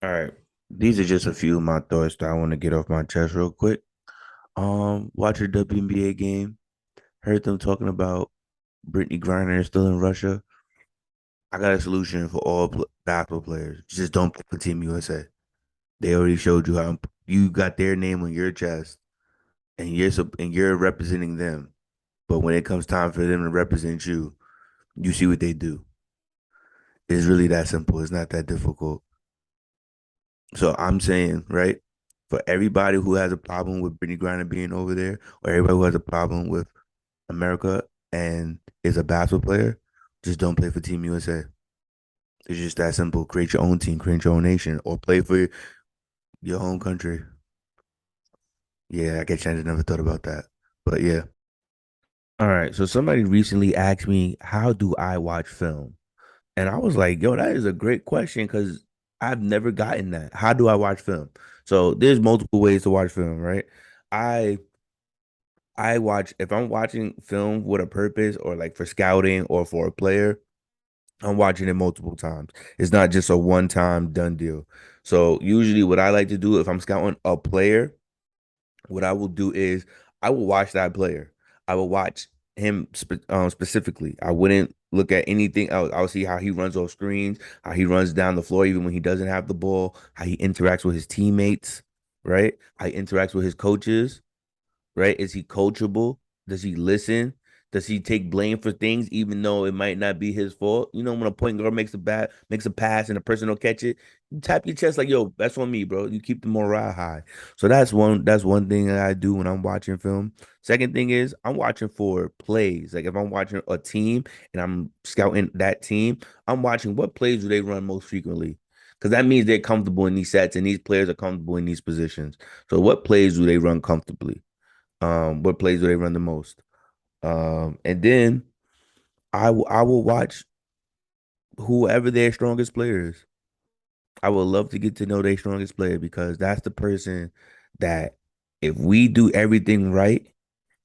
All right. These are just a few of my thoughts that I want to get off my chest real quick. Watch a WNBA game. Heard them talking about Brittany Griner is still in Russia. I got a solution for all basketball players. Just don't play for Team USA. They already showed you how you got their name on your chest, and you're representing them. But when it comes time for them to represent you, you see what they do. It's really that simple. It's not that difficult. So I'm saying, right, for everybody who has a problem with Brittany Griner being over there, or everybody who has a problem with America and is a basketball player, just don't play for Team USA. It's just that simple. Create your own team, create your own nation, or play for your home country. Yeah, I get changed. Never thought about that, but yeah. All right. So somebody recently asked me, "How do I watch film?" And I was like, "Yo, that is a great question because I've never gotten that. How do I watch film?" So there's multiple ways to watch film, right? I I watch if I'm watching film with a purpose or like for scouting or for a player, I'm watching it multiple times. It's not just a one time done deal. So usually what I like to do if I'm scouting a player, what I will do is I will watch that player. I will watch him specifically. I wouldn't look at anything else. I'll see how he runs off screens, how he runs down the floor even when he doesn't have the ball, how he interacts with his teammates, right? How he interacts with his coaches, right? Is he coachable? Does he listen? Does he take blame for things even though it might not be his fault? You know, when a point guard makes a pass and the person don't catch it, you tap your chest like, yo, that's on me, bro. You keep the morale high. So that's one thing that I do when I'm watching film. Second thing is I'm watching for plays. Like if I'm watching a team and I'm scouting that team, I'm watching what plays do they run most frequently. Because that means they're comfortable in these sets and these players are comfortable in these positions. So what plays do they run comfortably? What plays do they run the most? And then I will watch whoever their strongest player is. I would love to get to know their strongest player because that's the person that if we do everything right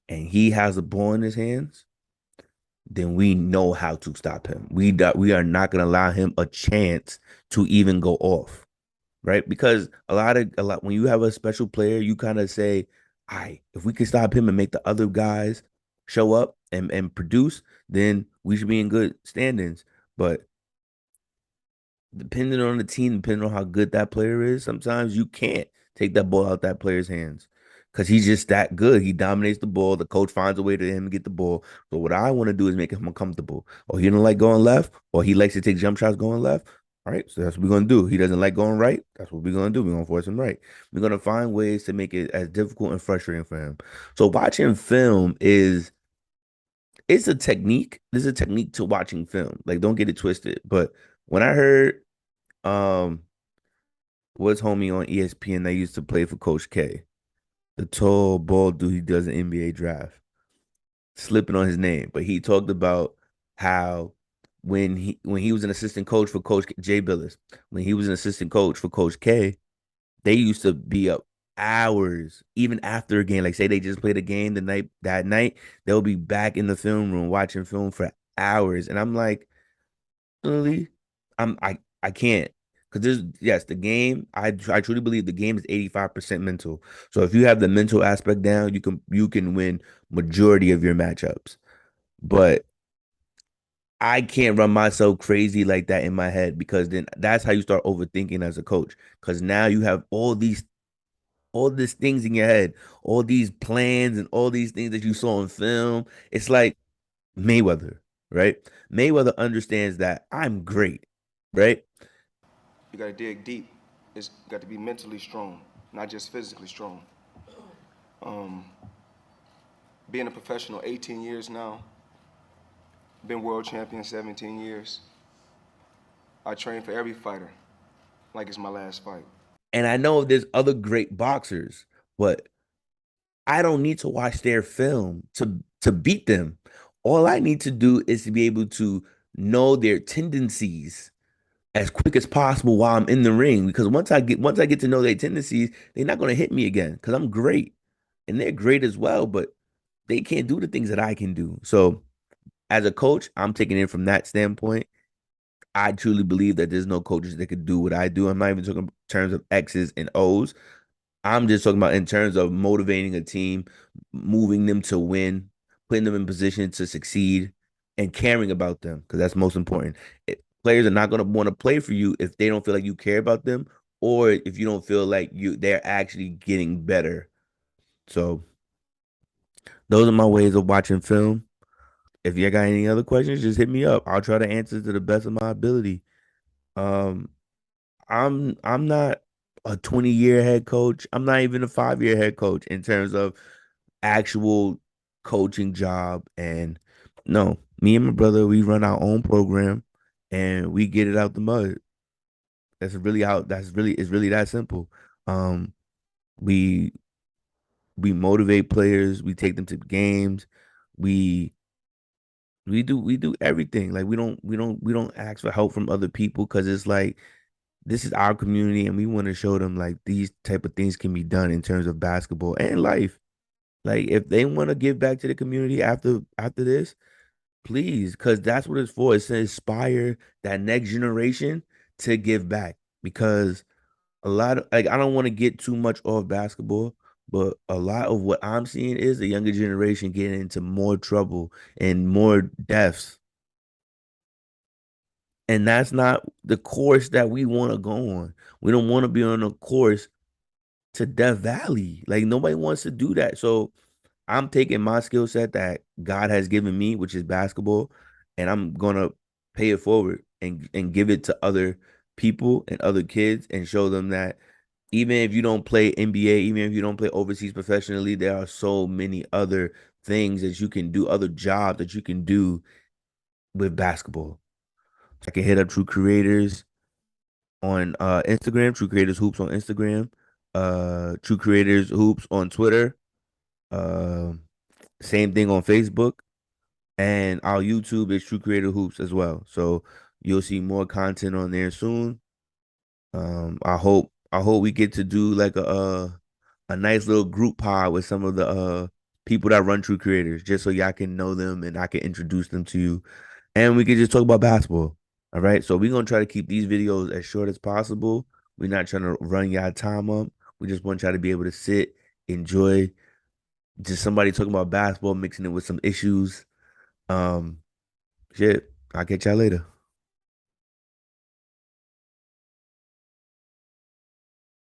and he has a ball in his hands, then we know how to stop him. We are not going to allow him a chance to even go off, right? Because a lot when you have a special player, you kind of say, "All right, if we can stop him and make the other guys show up and produce, then we should be in good standings." But depending on the team, depending on how good that player is, sometimes you can't take that ball out that player's hands because he's just that good. He dominates the ball. The coach finds a way to him to get the ball. But what I want to do is make him uncomfortable. Or he don't like going left, or he likes to take jump shots going left. All right, so that's what we're gonna do. He doesn't like going right. That's what we're gonna do. We're gonna force him right. We're gonna find ways to make it as difficult and frustrating for him. So watching film is it's a technique. There's a technique to watching film. Like, don't get it twisted. But when I heard um what's homie on ESPN that used to play for Coach K, the tall bald dude he does an NBA draft, slipping on his name, but he talked about how when he was an assistant coach for Coach Jay Billis, when he was an assistant coach for Coach K, they used to be up hours even after a game. Like say they just played a game that night, they'll be back in the film room watching film for hours, and I'm like, really? I can't because there's yes the game. I truly believe the game is 85% mental. So if you have the mental aspect down, you can win majority of your matchups. But I can't run myself crazy like that in my head because then that's how you start overthinking as a coach. Because now you have all these things in your head, all these plans and all these things that you saw in film. It's like Mayweather, right? Mayweather understands that I'm great, right? You got to dig deep. It's got to be mentally strong, not just physically strong. Um, Being a professional 18 years now, been world champion 17 years. I train for every fighter like it's my last fight. And I know there's other great boxers, but I don't need to watch their film to beat them. All I need to do is to be able to know their tendencies as quick as possible while I'm in the ring. Because once I get to know their tendencies, they're not gonna hit me again because I'm great. And they're great as well, but they can't do the things that I can do. So as a coach, I'm taking it from that standpoint. I truly believe that there's no coaches that could do what I do. I'm not even talking in terms of X's and O's. I'm just talking about in terms of motivating a team, moving them to win, putting them in position to succeed, and caring about them because that's most important. Players are not going to want to play for you if they don't feel like you care about them, or if you don't feel like they're actually getting better. So those are my ways of watching film. If you got any other questions, just hit me up. I'll try to answer to the best of my ability. Um, I'm not a 20-year head coach. I'm not even a 5-year head coach in terms of actual coaching job. And no, me and my brother, we run our own program and we get it out the mud. It's really that simple. Um, we we motivate players, we take them to games, we we do everything. Like we don't ask for help from other people because it's like this is our community and we want to show them like these type of things can be done in terms of basketball and life. Like if they want to give back to the community after this, please, because that's what it's for. It's to inspire that next generation to give back. Because a lot of like I don't want to get too much off basketball, but a lot of what I'm seeing is the younger generation getting into more trouble and more deaths. And that's not the course that we want to go on. We don't want to be on a course to Death Valley. Like nobody wants to do that. So I'm taking my skill set that God has given me, which is basketball, and I'm gonna pay it forward and give it to other people and other kids and show them that even if you don't play NBA, even if you don't play overseas professionally, there are so many other things that you can do, other jobs that you can do with basketball. I can hit up True Creators on Instagram, True Creators Hoops on Instagram, True Creators Hoops on Twitter, uh, same thing on Facebook, and our YouTube is True Creator Hoops as well. So you'll see more content on there soon. I hope we get to do like a nice little group pod with some of the people that run True Creators, just so y'all can know them and I can introduce them to you, and we can just talk about basketball. All right, so we're gonna try to keep these videos as short as possible. We're not trying to run y'all time up. We just want y'all to be able to sit, enjoy just somebody talking about basketball, mixing it with some issues. Um, Shit, I'll catch y'all later.